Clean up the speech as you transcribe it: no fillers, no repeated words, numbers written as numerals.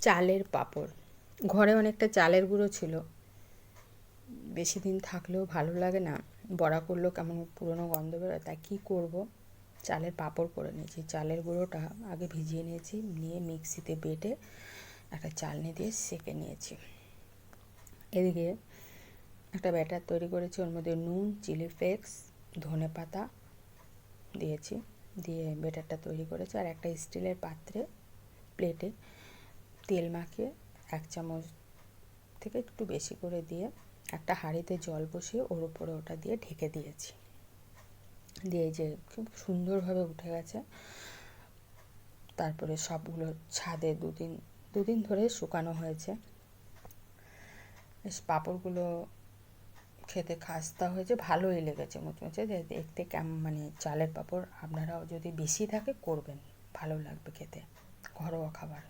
চালের পাঁপড়। ঘরে অনেকটা চালের গুঁড়ো ছিল, বেশি দিন থাকলেও ভালো লাগে না, বড়া করলেও কেমন পুরনো গন্ধ বেরোয়, তাই কী করব, চালের পাঁপড় করে নিয়েছি। চালের গুঁড়োটা আগে ভিজিয়ে নিয়েছি, নিয়ে মিক্সিতে বেটে একটা চালনি দিয়ে সেঁকে নিয়েছি। এদিকে একটা ব্যাটার তৈরি করেছি, ওর মধ্যে নুন, চিলি ফ্লেক্স, ধনে পাতা দিয়েছি, দিয়ে ব্যাটারটা তৈরি করেছি। আর একটা স্টিলের পাত্রে প্লেটে তেল মাখিয়ে 1 চামচ থেকে একটু বেশি করে দিয়ে একটা হাঁড়িতে জল বসিয়ে ওর উপরে ওটা দিয়ে ঢেকে দিয়েছি। দিয়ে যে খুব সুন্দরভাবে উঠে গেছে। তারপরে সবগুলো ছাদে দুদিন ধরে শুকানো হয়েছে। বেশ পাঁপড়গুলো খেতে খাস্তা হয়েছে, ভালোই লেগেছে, মুচমুচে। দেখতে কেমন, মানে চালের পাঁপড় আপনারাও যদি বেশি থাকে করবেন, ভালো লাগবে খেতে, ঘরোয়া খাবার।